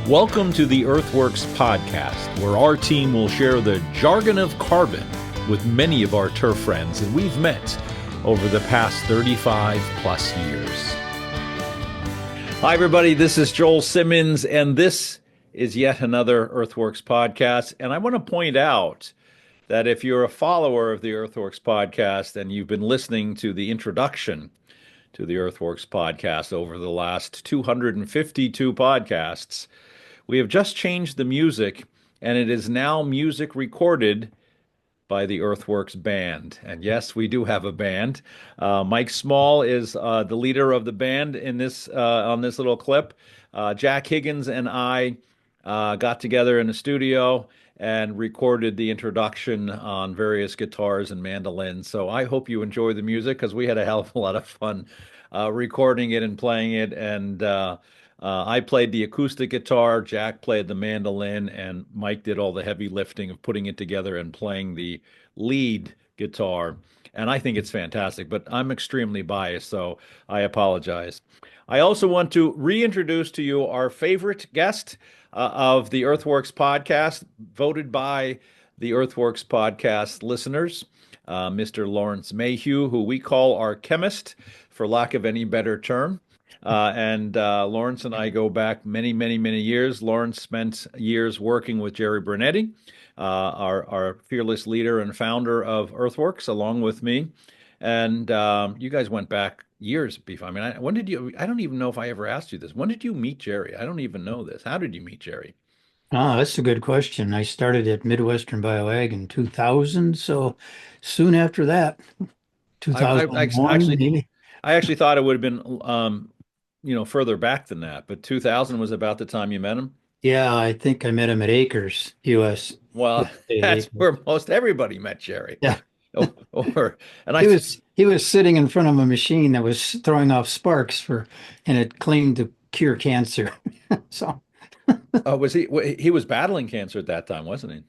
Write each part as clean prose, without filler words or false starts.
Welcome to the EarthWorks podcast, where our team will share the jargon of carbon with many of our turf friends that we've met over the past 35 plus years. Hi, everybody. This is Joel Simmons, and this is yet another EarthWorks podcast. And I want to point out that if you're a follower of the EarthWorks podcast and you've been listening to the introduction to the EarthWorks podcast over the last 252 podcasts, we have just changed the music, and it is now music recorded by the EarthWorks band. And yes, we do have a band. Mike Small is the leader of the band in this on this little clip. Jack Higgins and I got together in the studio and recorded the introduction on various guitars and mandolins. So I hope you enjoy the music because we had a hell of a lot of fun recording it and playing it. And I played the acoustic guitar, Jack played the mandolin, and Mike did all the heavy lifting of putting it together and playing the lead guitar. And I think it's fantastic, but I'm extremely biased, so I apologize. I also want to reintroduce to you our favorite guest of the EarthWorks podcast, voted by the EarthWorks podcast listeners, Mr. Lawrence Mayhew, who we call our chemist, for lack of any better term. And Lawrence and I go back many, many, many years. Lawrence spent years working with Jerry Brunetti, our fearless leader and founder of EarthWorks, along with me. And you guys went back years before. I mean, when did you? I don't even know if I ever asked you this. When did you meet Jerry? I don't even know this. How did you meet Jerry? Oh, that's a good question. I started at Midwestern Bioag in 2000, so soon after that, I 2001 actually maybe. I actually thought it would have been further back than that, but 2000 was about the time you met him. Yeah, I think I met him at Acres, US. Well, that's Acres. where most everybody met Jerry. Yeah, Or and I he was sitting in front of a machine that was throwing off sparks and it claimed to cure cancer. So was he was battling cancer at that time, wasn't he?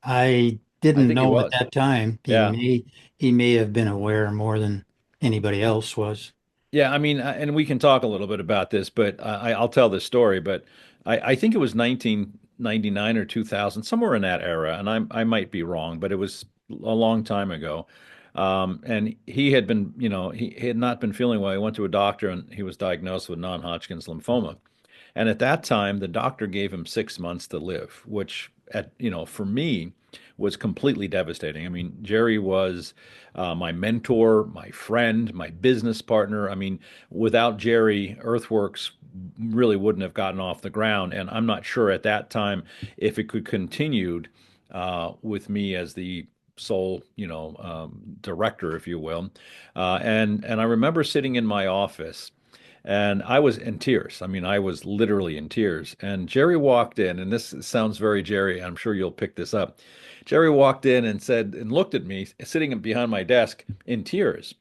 I I didn't think he know at was. that time. Yeah. He may have been aware more than anybody else was. Yeah, I mean, and we can talk a little bit about this, but I'll tell this story. But I think it was 1999 or 2000, somewhere in that era, and I might be wrong, but it was a long time ago. And he had been, he had not been feeling well. He went to a doctor, and he was diagnosed with non-Hodgkin's lymphoma. And at that time, the doctor gave him 6 months to live, which for me was completely devastating. I mean, Jerry was my mentor, my friend, my business partner. I mean, without Jerry, EarthWorks really wouldn't have gotten off the ground. And I'm not sure at that time if it could continued with me as the sole, director, if you will. And I remember sitting in my office and I was in tears. I mean, I was literally in tears. And Jerry walked in, and this sounds very Jerry. I'm sure you'll pick this up. Jerry walked in and said, and looked at me sitting behind my desk in tears.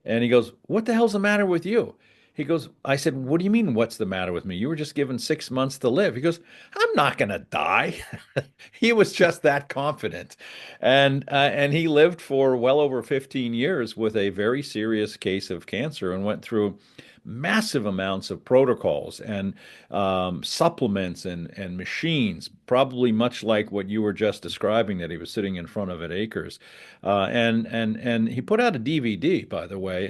And he goes, "What the hell's the matter with you?" He goes, I said, "What do you mean, what's the matter with me? You were just given 6 months to live." He goes, "I'm not going to die." He was just that confident. And he lived for well over 15 years with a very serious case of cancer and went through massive amounts of protocols and supplements and machines, probably much like what you were just describing that he was sitting in front of at Acres. And he put out a DVD, by the way,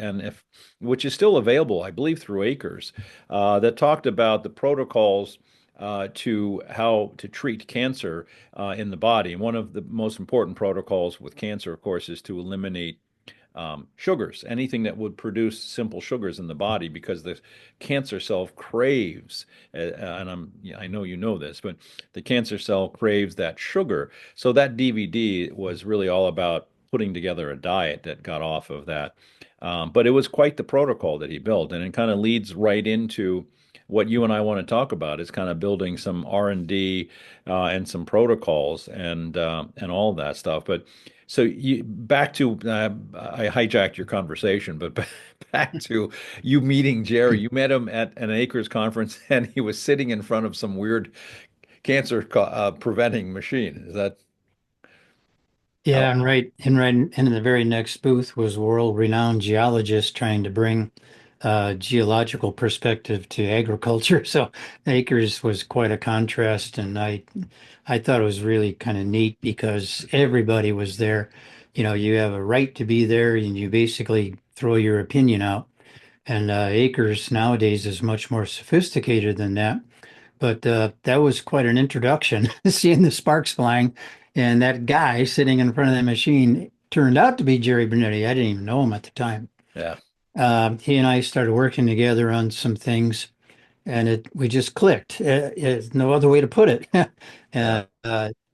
which is still available, I believe, through Acres, that talked about the protocols to how to treat cancer in the body. And one of the most important protocols with cancer, of course, is to eliminate sugars, anything that would produce simple sugars in the body, because the cancer cell craves, and I know you know this, but the cancer cell craves that sugar. So that DVD was really all about putting together a diet that got off of that. But it was quite the protocol that he built, and it kind of leads right into what you and I want to talk about is kind of building some R&D and some protocols and all that stuff. But so back to I hijacked your conversation, but back to you meeting Jerry. You met him at an Acres conference, and he was sitting in front of some weird cancer preventing machine. Is that Yeah, how? and right in the very next booth was world-renowned geologist trying to bring geological perspective to agriculture. So acres was quite a contrast, and I thought it was really kind of neat because everybody was there. You know, you have a right to be there, and you basically throw your opinion out. And acres nowadays is much more sophisticated than that. But that was quite an introduction, seeing the sparks flying, and that guy sitting in front of the machine turned out to be Jerry Brunetti. I didn't even know him at the time. Yeah. He and I started working together on some things, and it we just clicked. It's no other way to put it. Yeah.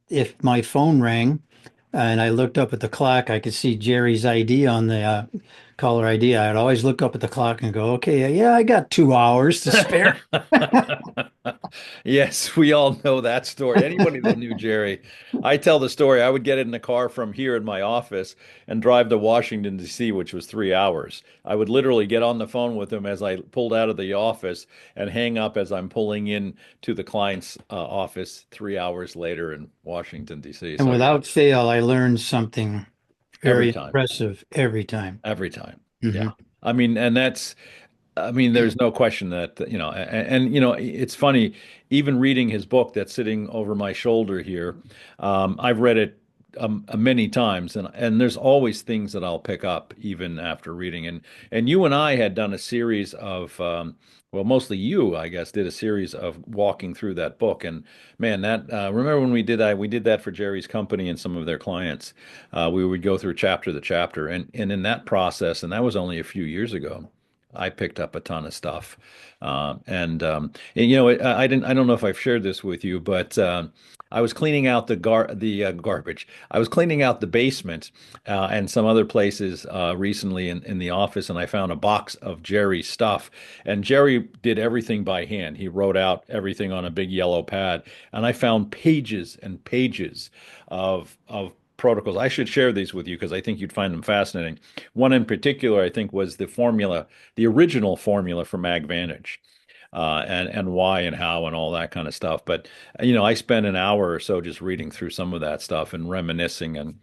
If my phone rang and I looked up at the clock, I could see Jerry's ID on the caller ID. I'd always look up at the clock and go, "Okay, yeah, I got 2 hours to spare." Yes, we all know that story. Anybody that knew Jerry, I tell the story. I would get in the car from here in my office and drive to Washington, D.C., which was 3 hours. I would literally get on the phone with him as I pulled out of the office and hang up as I'm pulling in to the client's office 3 hours later in Washington, D.C. And So yeah, without fail, I learned something every very time, impressive every time. every time. Yeah. Hmm. I mean, and that's I mean, there's no question that, it's funny, even reading his book that's sitting over my shoulder here, I've read it many times, and there's always things that I'll pick up even after reading. And you and I had done a series of, well, mostly you, I guess, did a series of walking through that book. And man, remember when we did that? We did that for Jerry's company and some of their clients. We would go through chapter to chapter, and in that process, and that was only a few years ago. I picked up a ton of stuff, I didn't. I don't know if I've shared this with you, but I was cleaning out the garbage. I was cleaning out the basement and some other places recently in the office, and I found a box of Jerry's stuff. And Jerry did everything by hand. He wrote out everything on a big yellow pad, and I found pages and pages of protocols. I should share these with you because I think you'd find them fascinating. One in particular, I think, was the original formula for MagVantage, and why and how and all that kind of stuff. But I spent an hour or so just reading through some of that stuff and reminiscing and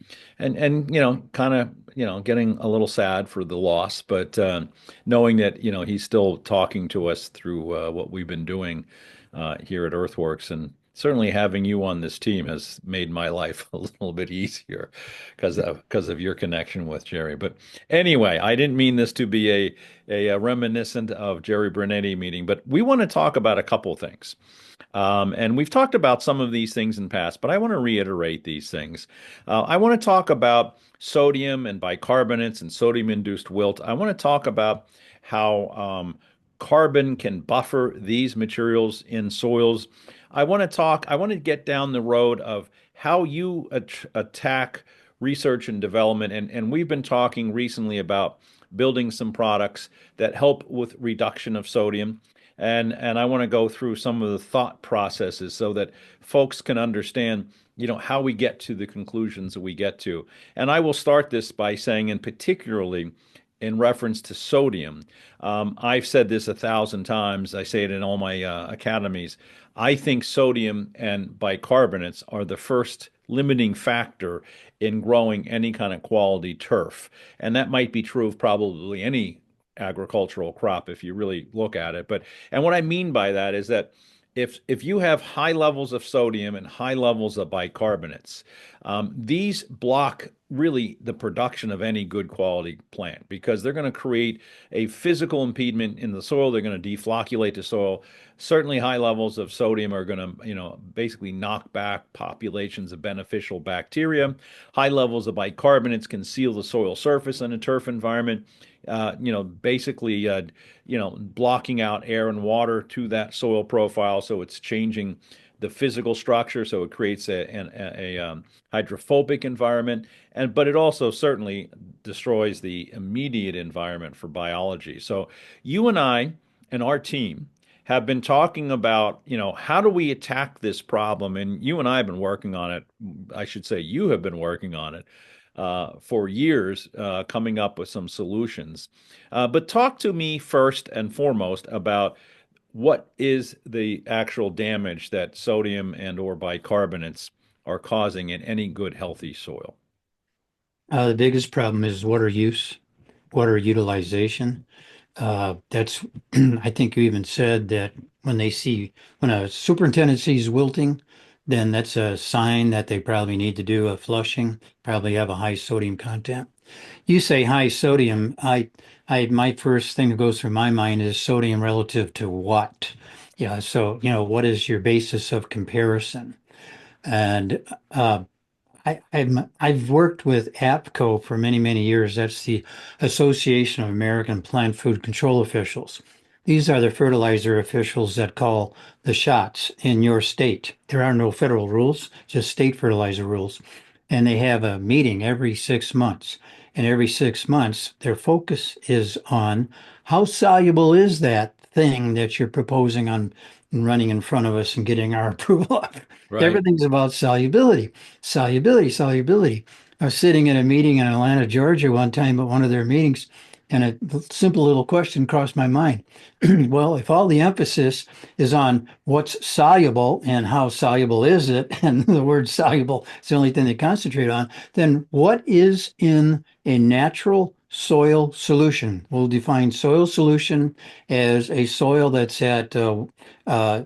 kind of getting a little sad for the loss, but knowing that he's still talking to us through what we've been doing here at EarthWorks. And certainly having you on this team has made my life a little bit easier because of your connection with Jerry. But anyway, I didn't mean this to be a reminiscent of Jerry Brunetti meeting, but we want to talk about a couple things. And we've talked about some of these things in the past, but I want to reiterate these things. I want to talk about sodium and bicarbonates and sodium-induced wilt. I want to talk about how carbon can buffer these materials in soils. I want to get down the road of how you attack research and development. And we've been talking recently about building some products that help with reduction of sodium. And I want to go through some of the thought processes so that folks can understand, how we get to the conclusions that we get to. And I will start this by saying, and particularly in reference to sodium, I've said this 1,000 times. I say it in all my academies. I think sodium and bicarbonates are the first limiting factor in growing any kind of quality turf. And that might be true of probably any agricultural crop if you really look at it. And what I mean by that is that if you have high levels of sodium and high levels of bicarbonates, these block really the production of any good quality plant because they're going to create a physical impediment in the soil. They're going to deflocculate the soil. Certainly, high levels of sodium are going to, basically knock back populations of beneficial bacteria. High levels of bicarbonates can seal the soil surface in a turf environment. Basically, blocking out air and water to that soil profile, so it's changing the physical structure, so it creates a hydrophobic environment, but it also certainly destroys the immediate environment for biology. So you and I and our team have been talking about, how do we attack this problem? And you and I have been working on it. I should say you have been working on it for years, coming up with some solutions. But talk to me first and foremost about what is the actual damage that sodium and or bicarbonates are causing in any good, healthy soil. The biggest problem is water use, water utilization. That's, I think you even said that when a superintendent sees wilting, then that's a sign that they probably need to do a flushing, probably have a high sodium content. You say high sodium, my first thing that goes through my mind is sodium relative to what? Yeah, so, what is your basis of comparison? And I've worked with APCO for many, many years. That's the Association of American Plant Food Control Officials. These are the fertilizer officials that call the shots in your state. There are no federal rules, just state fertilizer rules. And they have a meeting every 6 months. And every 6 months, their focus is on how soluble is that thing that you're proposing on running in front of us and getting our approval of. Right. Everything's about solubility. Solubility, solubility. I was sitting in a meeting in Atlanta, Georgia one time at one of their meetings, and a simple little question crossed my mind. Well, if all the emphasis is on what's soluble and how soluble is it, and the word soluble is the only thing they concentrate on, then what is in a natural soil solution? We'll define soil solution as a soil that's at uh,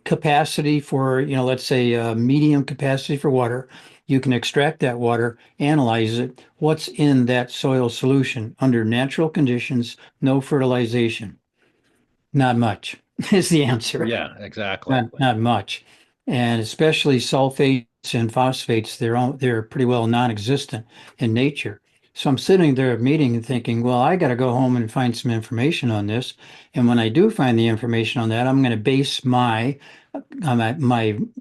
capacity for, let's say medium capacity for water. You can extract that water, analyze it. What's in that soil solution under natural conditions, no fertilization? Not much is the answer. Yeah, exactly. Not much. And especially sulfates and phosphates, they're pretty well non-existent in nature. So I'm sitting there at a meeting and thinking, well, I got to go home and find some information on this. And when I do find the information on that, I'm going to base my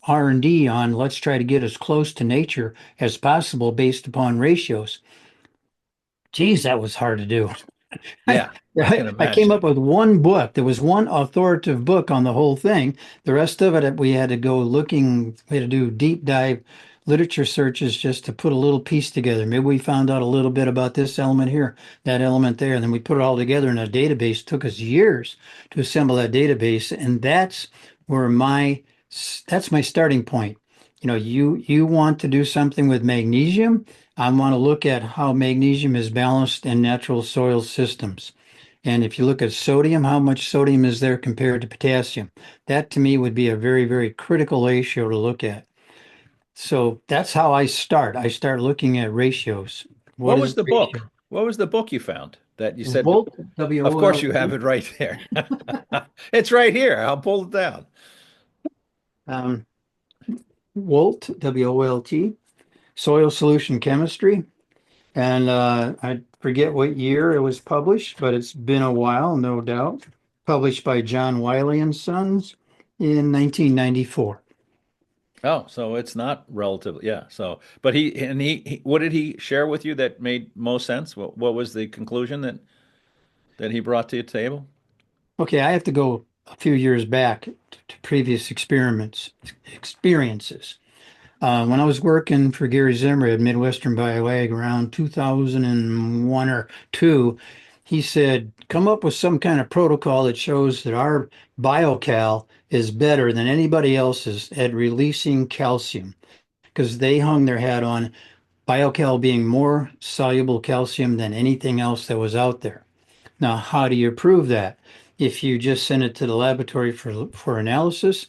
R&D on let's try to get as close to nature as possible based upon ratios. Geez, that was hard to do. I, Yeah, I can I came imagine. up with one book. There was one authoritative book on the whole thing. The rest of it, we had to go looking, we had to do deep dive literature searches just to put a little piece together. Maybe we found out a little bit about this element here, that element there, and then we put it all together in a database. It took us years to assemble that database, and where my that's my starting point. You want to do something with magnesium. I want to look at how magnesium is balanced in natural soil systems. And if you look at sodium, how much sodium is there compared to potassium? That to me would be a very, very critical ratio to look at. So that's how I start. I start looking at ratios. What What is was the the ratio? book? What was the book you found that you said, Volt, of course you have W-O-L-T, it right there. It's right here. I'll pull it down. um, Volt, W-O-L-T, soil solution chemistry. And I forget what year it was published, but it's been a while, no doubt. Published by John Wiley and Sons in 1994. Oh, so it's not relatively, yeah. So, but what did he share with you that made most sense? What was the conclusion that he brought to your table? Okay, I have to go a few years back to previous experiences. When I was working for Gary Zimmer at Midwestern BioAg around 2001 or two, he said, come up with some kind of protocol that shows that our BioCal is better than anybody else's at releasing calcium because they hung their hat on BioCal being more soluble calcium than anything else that was out there. Now, how do you prove that? If you just send it to the laboratory for analysis,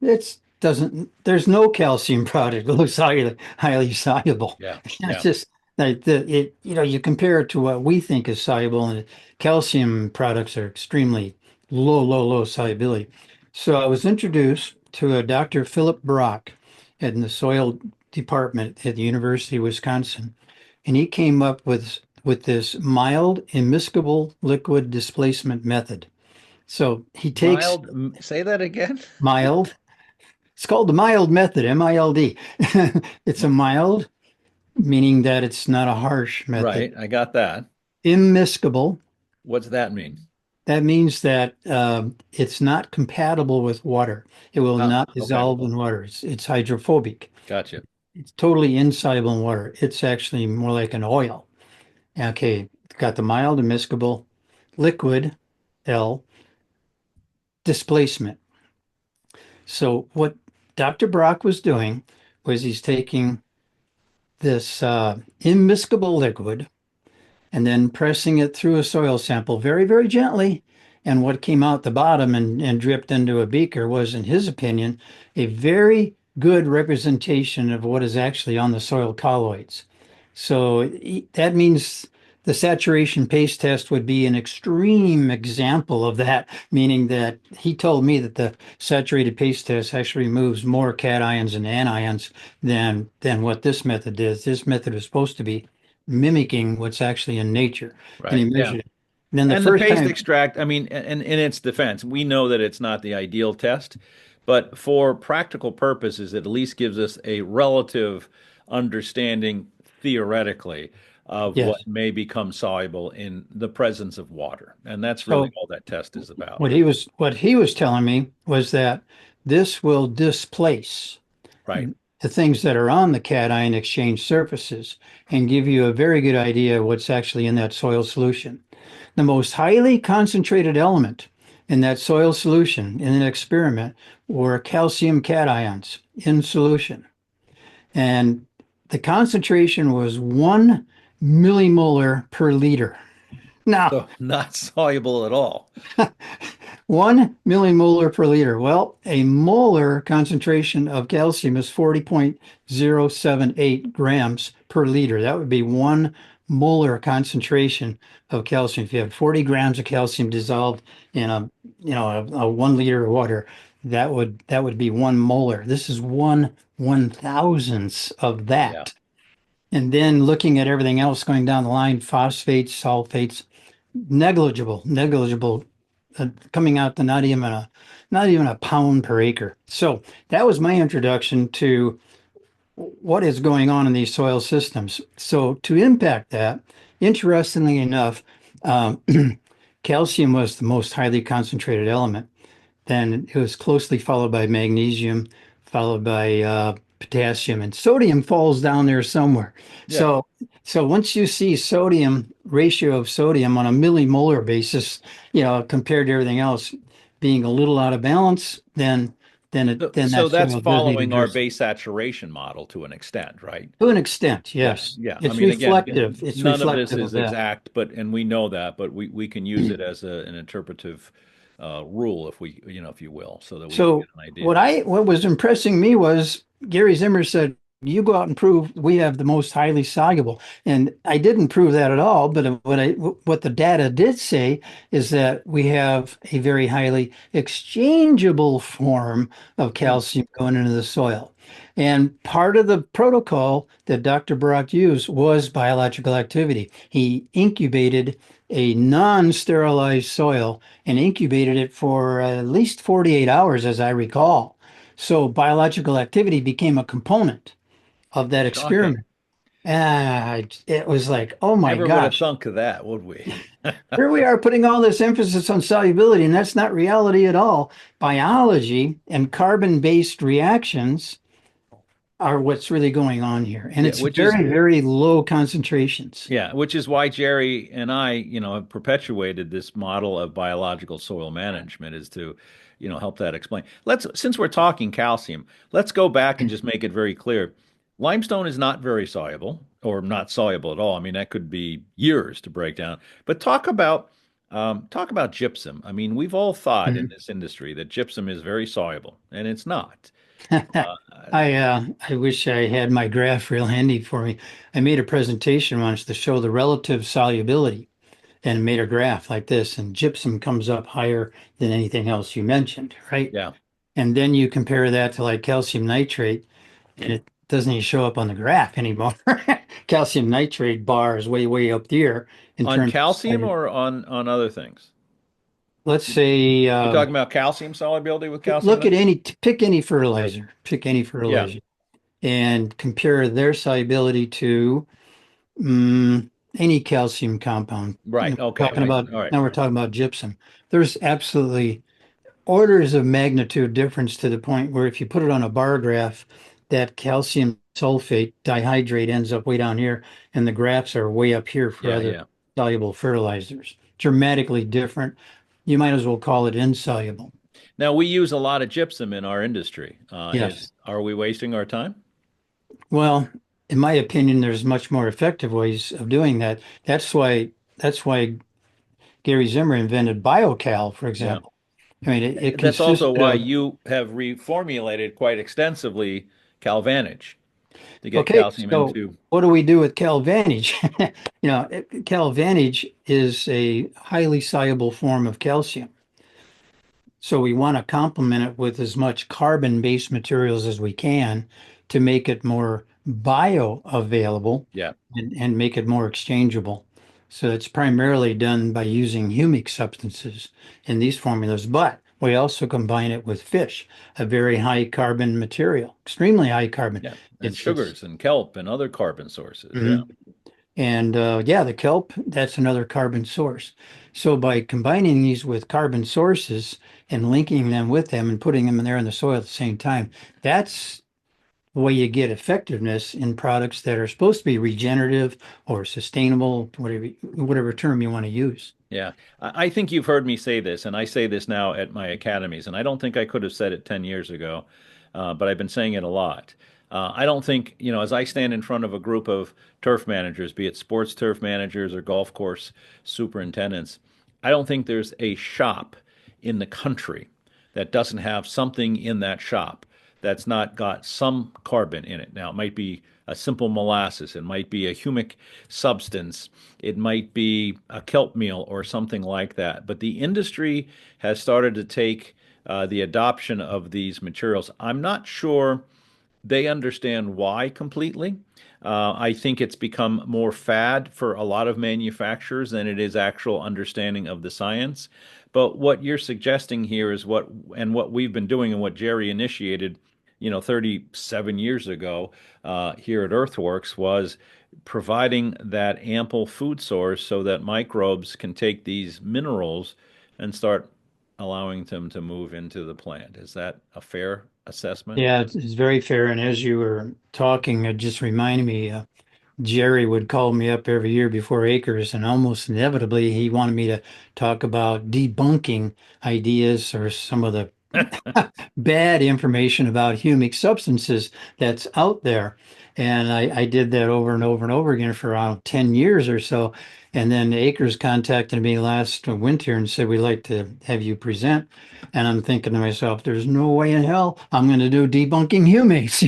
it's doesn't there's no calcium product that looks highly soluble. Yeah, It's yeah. just like you compare it to what we think is soluble, and calcium products are extremely low solubility. So I was introduced to a Dr. Philip Brock in the soil department at the University of Wisconsin, and he came up with this mild immiscible liquid displacement method. So he takes Say that again. mild. It's called the mild method, MILD. It's a mild, meaning that it's not a harsh method. Right, I got that. Immiscible, What's that mean? that means that it's not compatible with water. It will Oh, not okay. dissolve in water. It's hydrophobic. Gotcha. It's totally insoluble in water. It's actually more like an oil. Okay, it's got the mild immiscible liquid, L, displacement. So what Dr. Brock was doing was he's taking this immiscible liquid, and then pressing it through a soil sample very, very gently. And what came out the bottom and dripped into a beaker was, in his opinion, a very good representation of what is actually on the soil colloids. So that means the saturation paste test would be an extreme example of that, meaning that he told me that the saturated paste test actually removes more cations and anions than what this method is. This method is supposed to be mimicking what's actually in nature, and he Right. Yeah. measured it. And then the And the first paste time, extract, I mean, and in its defense, we know that it's not the ideal test, but for practical purposes, it at least gives us a relative understanding theoretically of yes. what may become soluble in the presence of water. And that's really So all that test is about. what he was telling me was that this will displace Right. the things that are on the cation exchange surfaces and give you a very good idea of what's actually in that soil solution. The most highly concentrated element in that soil solution in an experiment were calcium cations in solution. And the concentration was 1 millimolar per liter. Now, So not soluble at all. 1 millimolar per liter. Well, a molar concentration of calcium is 40.078 grams per liter. That would be 1 molar concentration of calcium. If you have 40 grams of calcium dissolved in a 1 liter of water, that would be 1 molar. This is 1/1000th of Yeah. that. And then looking at everything else going down the line, phosphates, sulfates, negligible, coming out to not even a pound per acre. So that was my introduction to what is going on in these soil systems. So to impact that, interestingly enough, um, calcium was the most highly concentrated element. Then it was closely followed by magnesium, followed by potassium, and sodium falls down there somewhere. Yeah. So once you see sodium ratio of sodium on a millimolar basis, compared to everything else being a little out of balance, then So that that's soil does need following our addressing. base saturation model to an extent, right? To an extent, Yeah, yes. yeah. I It's mean, again, reflective. It's none of this reflective of is that. exact, but and we know that, but we can use it as an interpretive rule, if we, if you will, so that we can get So an what idea. I what was impressing me was Gary Zimmer said, "You go out and prove we have the most highly soluble." And I didn't prove that at all, but what the data did say is that we have a very highly exchangeable form of Hmm. calcium going into the soil. And part of the protocol that Dr. Brock used was biological activity. He incubated a non-sterilized soil and incubated it for at least 48 hours, as I recall. So biological activity became a component of that Shocking. experiment. It was like, oh my Never would have gosh, thunk of that, would we? here we are putting all this emphasis on solubility, and that's not reality at all. Biology and carbon-based reactions are what's really going on here. And Yeah, it's very, very low concentrations. which is why Jerry and I, have perpetuated this model of biological soil management is to, help that explain. Since we're talking calcium, let's go back and just make it very clear. Limestone is not very soluble or not soluble at all. I mean, that could be years to break down. But talk about gypsum. I mean, we've all thought in this industry that gypsum is very soluble, and it's not. Uh, I wish I had my graph real handy for me. I made a presentation once to show the relative solubility and made a graph like this, and gypsum comes up higher than anything else you mentioned, right? yeah. And then you compare that to like calcium nitrate, and it doesn't even show up on the graph anymore. Calcium nitrate bar is way, way up there in On terms of calcium or on other things? let's say You're talking about calcium solubility with calcium look at nitrate? pick any Yeah, fertilizer, and compare their solubility to any calcium compound. right. Okay. All right. Now we're talking about gypsum. There's absolutely orders of magnitude difference to the point where if you put it on a bar graph, that calcium sulfate dihydrate ends up way down here, and the graphs are way up here for Yeah, other yeah. soluble fertilizers. Dramatically different. You might as well call it insoluble. Now we use a lot of gypsum in our industry. Yes. Are we wasting our time? Well, in my opinion, there's much more effective ways of doing that. That's why Gary Zimmer invented BioCal, for Yeah. example. I mean, it That's also consisted why of, you have reformulated quite extensively Calvantage to get okay, calcium so into. what do we do with Calvantage? Calvantage is a highly soluble form of calcium. So we want to complement it with as much carbon-based materials as we can to make it more bioavailable Yeah. and make it more exchangeable. So it's primarily done by using humic substances in these formulas, but we also combine it with fish, a very high carbon material, extremely high carbon. Yeah. And It's sugars and kelp and other carbon sources. Yeah. mhm. And yeah, the kelp, that's another carbon source. So by combining these with carbon sources and linking them with them and putting them in there in the soil at the same time, that's the way you get effectiveness in products that are supposed to be regenerative or sustainable, whatever term you want to use. Yeah. I think you've heard me say this, and I say this now at my academies, and I don't think I could have said it 10 years ago, but I've been saying it a lot. I don't think, as I stand in front of a group of turf managers, be it sports turf managers or golf course superintendents, I don't think there's a shop in the country that doesn't have something in that shop that's not got some carbon in it. Now, it might be a simple molasses, it might be a humic substance, it might be a kelp meal or something like that. But the industry has started to take the adoption of these materials. I'm not sure they understand why completely. I think it's become more fad for a lot of manufacturers than it is actual understanding of the science. But what you're suggesting here is what we've been doing and what Jerry initiated, 37 years ago here at EarthWorks was providing that ample food source so that microbes can take these minerals and start allowing them to move into the plant. Is that a fair assessment? Yeah, it's very fair. And as you were talking, it just reminded me, Jerry would call me up every year before Acres, and almost inevitably he wanted me to talk about debunking ideas or some of the bad information about humic substances that's out there. And I did that over and over and over again for around 10 years or so. And then Acres contacted me last winter and said, we'd like to have you present. And I'm thinking to myself, there's no way in hell I'm going to do debunking humics.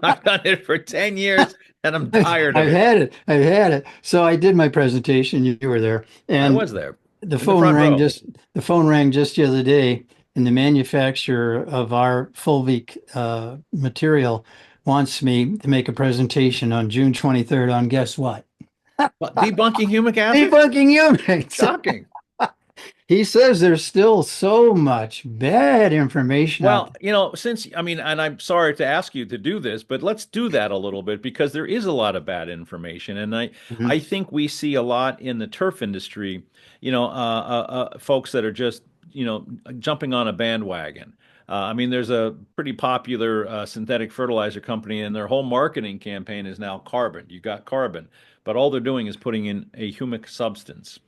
I've done it for 10 years and I'm tired of I've it. had it. I've had it. So I did my presentation. You were there. I And was there the in the phone front rang row. just the phone rang just the other day, and the manufacturer of our fulvic material wants me to make a presentation on June 23rd on guess what? What, debunking humic acid? Debunking humans. Shocking. He says there's still so much bad information out Well, since, I mean, and I'm sorry to ask you to do this, but let's do that a little bit because there is a lot of bad information. And there. I think we see a lot in the turf industry, folks that are just, jumping on a bandwagon. I mean, there's a pretty popular synthetic fertilizer company, and their whole marketing campaign is now carbon. You got carbon, but all they're doing is putting in a humic substance.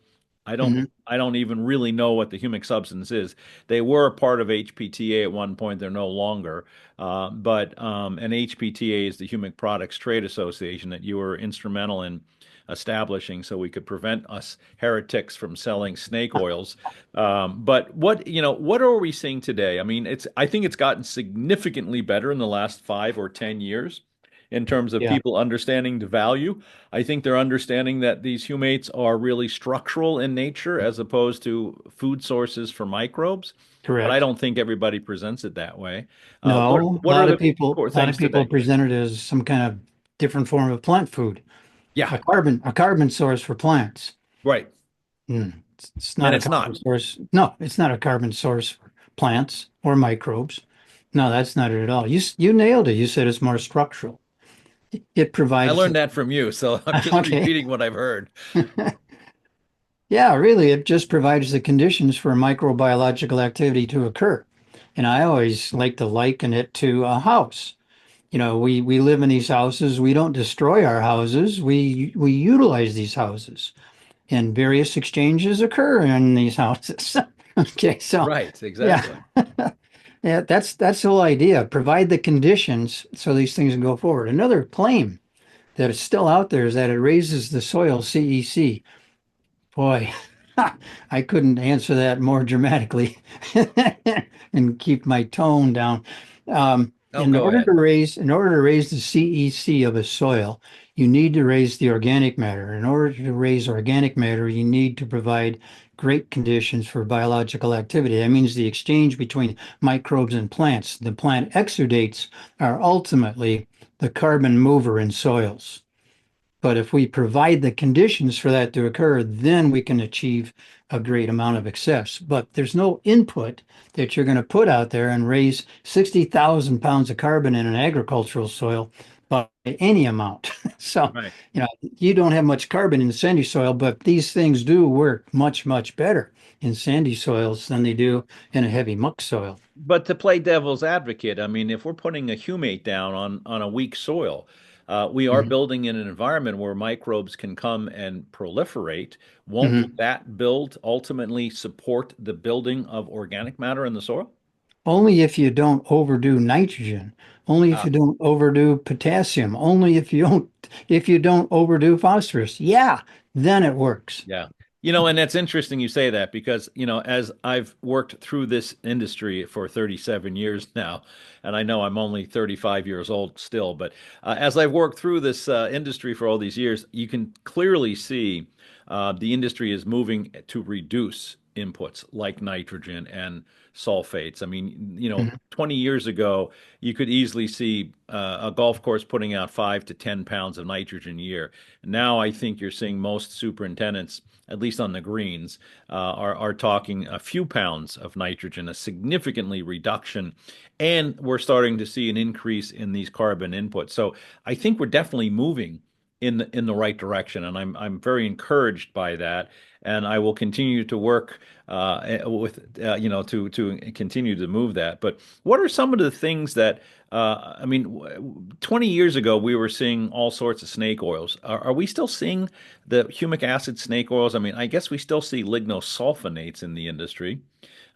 I don't Mhm. I don't even really know what the humic substance is. They were a part of HPTA at one point. They're no longer. But and HPTA is the Humic Products Trade Association that you were instrumental in establishing so we could prevent us heretics from selling snake oils. But what are we seeing today? I mean, I think it's gotten significantly better in the last 5 or 10 years in terms of Yeah, people understanding the value. I think they're understanding that these humates are really structural in nature as opposed to food sources for microbes. But I correct. don't think everybody presents it that way. What No, what are the core a lot of things people today? present it as some kind of different form of plant food, Yeah, a carbon source for plants. right. It's And not a it's carbon not. source. No, it's not a carbon source for plants or microbes. No, that's not it at all. You nailed it. You said it's more structural. It I provides learned that from you, so I'm just okay. repeating what I've heard. Yeah, really, it just provides the conditions for microbiological activity to occur. And I always like to liken it to a house. We live in these houses. We don't destroy our houses. We utilize these houses, and various exchanges occur in these houses. Okay, so Right, yeah, exactly. yeah, that's the whole idea. Provide the conditions so these things can go forward. Another claim. that is still out there is that it raises the soil CEC. Boy, I couldn't answer that more dramatically and keep my tone down. Oh, go ahead. In order to raise the CEC of a soil, you need to raise the organic matter. In order to raise organic matter, you need to provide great conditions for biological activity. That means the exchange between microbes and plants. The plant exudates are ultimately the carbon mover in soils. But if we provide the conditions for that to occur, then we can achieve a great amount of success. But there's no input that you're going to put out there and raise 60,000 pounds of carbon in an agricultural soil by any amount. So, Right. you don't have much carbon in the sandy soil, but these things do work much, much better in sandy soils than they do in a heavy muck soil. But to play devil's advocate, I mean, if we're putting a humate down on a weak soil, we are Mhm. building in an environment where microbes can come and proliferate. Won't Mhm. that build ultimately support the building of organic matter in the soil? Only if you don't overdo nitrogen, only if Ah, you don't overdo potassium, only if you don't overdo phosphorus. Yeah, then it works. yeah. And that's interesting you say that because, as I've worked through this industry for 37 years now, and I know I'm only 35 years old still, but as I've worked through this industry for all these years, you can clearly see the industry is moving to reduce inputs like nitrogen and sulfates. I mean, Mhm. 20 years ago, you could easily see a golf course putting out 5 to 10 pounds of nitrogen a year. Now I think you're seeing most superintendents, at least on the greens, are talking a few pounds of nitrogen, a significantly reduction, and we're starting to see an increase in these carbon inputs. So I think we're definitely moving in the right direction, and I'm very encouraged by that. And I will continue to work with to continue to move that. But what are some of the things that I mean, 20 years ago, we were seeing all sorts of snake oils. Are we still seeing the humic acid snake oils? I mean, I guess we still see lignosulfonates in the industry.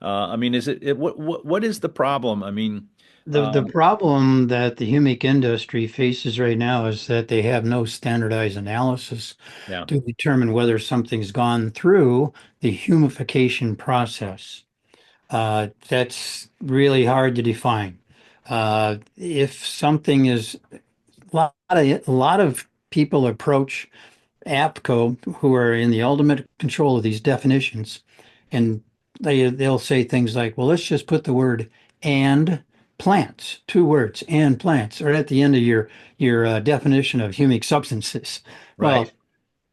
I mean, what is the problem? I mean, The um, problem that the humic industry faces right now is that they have no standardized analysis yeah, to determine whether something's gone through the humification process. That's really hard to define. If something is a lot of people approach APCO who are in the ultimate control of these definitions, and they'll say things like, "Well, let's just put the word and plants, two words, and plants, or at the end of your definition of humic substances." right. Well,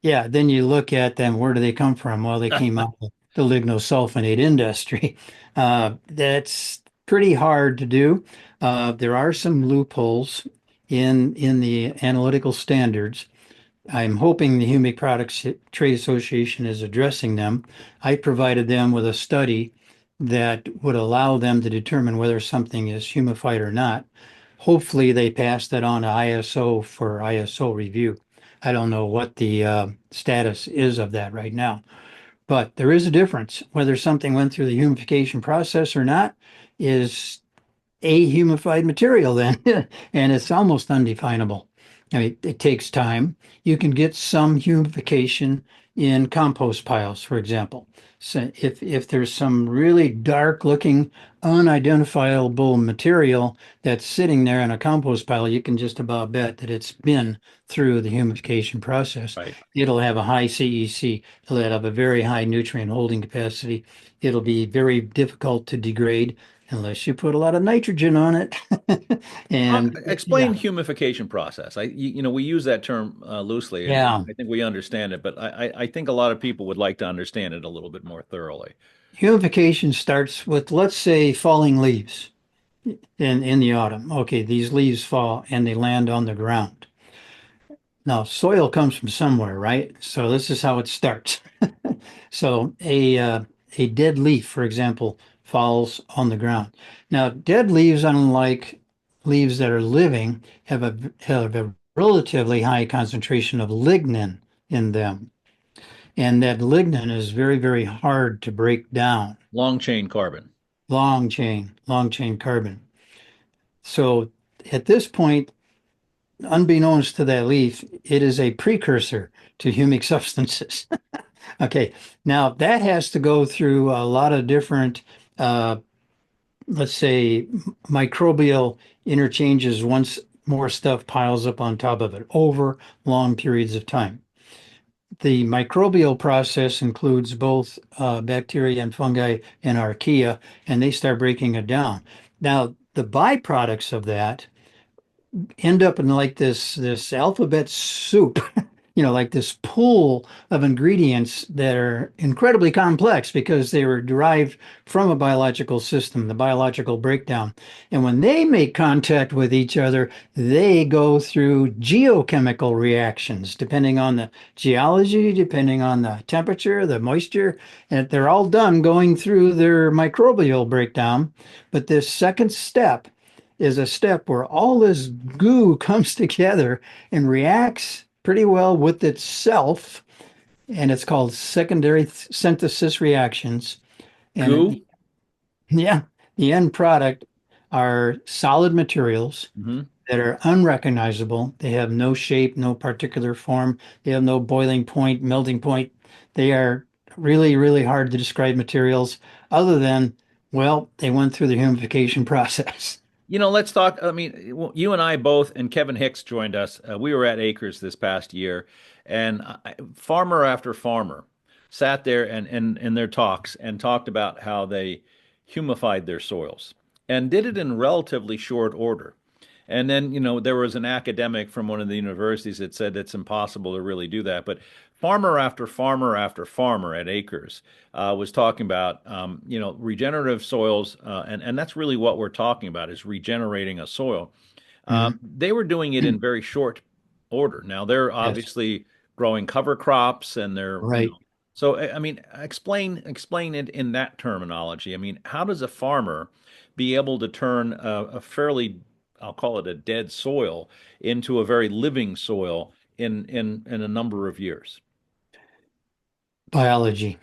yeah, then you look at them, where do they come from? Well, they came out of the lignosulfonate industry. That's pretty hard to do. There are some loopholes in the analytical standards. I'm hoping the Humic Products Trade Association is addressing them. I provided them with a study that would allow them to determine whether something is humified or not. Hopefully, they pass that on to ISO for ISO review. I don't know what the status is of that right now, but there is a difference. Whether something went through the humification process or not is a humified material then, and it's almost undefinable. I mean, it takes time. You can get some humification in compost piles, for example. So if there's some really dark looking, unidentifiable material that's sitting there in a compost pile, you can just about bet that it's been through the humification process. Right. It'll have a high CEC. It'll have a very high nutrient holding capacity. It'll be very difficult to degrade unless you put a lot of nitrogen on it. And Explain yeah, humification process. We use that term loosely, and yeah. I think we understand it, but I think a lot of people would like to understand it a little bit more thoroughly. Humification starts with, let's say, falling leaves in the autumn. Okay, these leaves fall and they land on the ground. Now, soil comes from somewhere, right? So this is how it starts. So a dead leaf, for example, falls on the ground. Now, dead leaves, unlike leaves that are living, have a relatively high concentration of lignin in them. And that lignin is very, very hard to break down. Long chain carbon. Long chain carbon. So at this point, unbeknownst to that leaf, it is a precursor to humic substances. Okay, now that has to go through a lot of different, uh, let's say, microbial interchanges once more stuff piles up on top of it over long periods of time. The microbial process includes both bacteria and fungi and archaea, and they start breaking it down. Now, the byproducts of that end up in like this alphabet soup, like this pool of ingredients that are incredibly complex because they were derived from a biological system, the biological breakdown. And when they make contact with each other, they go through geochemical reactions, depending on the geology, depending on the temperature, the moisture, and they're all done going through their microbial breakdown. But this second step is a step where all this goo comes together and reacts pretty well with itself, and it's called secondary synthesis reactions. And Goo. yeah, the end product are solid materials Hmm. that are unrecognizable. They have no shape, no particular form. They have no boiling point, melting point. They are really, really hard to describe materials other than, well, they went through the humidification process. Let's talk. I mean, you and I both, and Kevin Hicks joined us. We were at Acres this past year, and farmer after farmer sat there and in their talks and talked about how they humified their soils and did it in relatively short order. And then, there was an academic from one of the universities that said it's impossible to really do that. But farmer after farmer after farmer at Acres was talking about, regenerative soils, and that's really what we're talking about is regenerating a soil. Mhm. They were doing it in very short order. Now they're Yes, obviously growing cover crops, and they're, right. so I mean, explain it in that terminology. I mean, how does a farmer be able to turn a fairly, I'll call it a dead soil, into a very living soil in a number of years? Biology.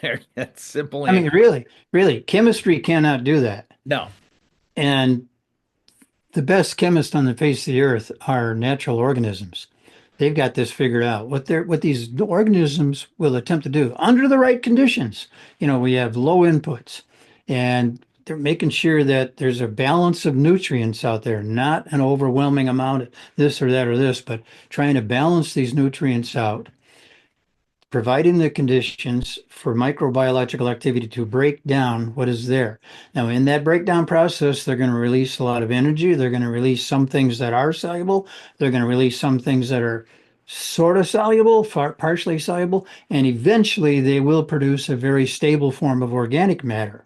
There, that's simple I mean, answer. really, chemistry cannot do that. No, And the best chemists on the face of the earth are natural organisms. They've got this figured out. What these organisms will attempt to do under the right conditions. We have low inputs, and they're making sure that there's a balance of nutrients out there, not an overwhelming amount of this or that or this, but trying to balance these nutrients out, providing the conditions for microbiological activity to break down what is there. Now, in that breakdown process, they're going to release a lot of energy. They're going to release some things that are soluble. They're going to release some things that are sort of soluble, partially soluble, and eventually they will produce a very stable form of organic matter.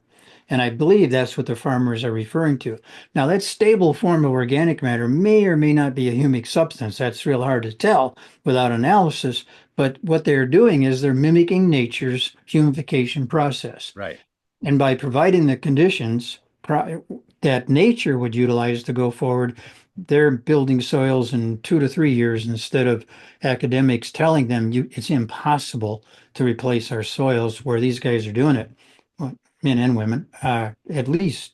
And I believe that's what the farmers are referring to. Now, that stable form of organic matter may or may not be a humic substance. That's real hard to tell without analysis. But what they're doing is they're mimicking nature's humification process. right. And by providing the conditions that nature would utilize to go forward, they're building soils in 2 to 3 years instead of academics telling them it's impossible to replace our soils, where these guys are doing it, well, men and women, at least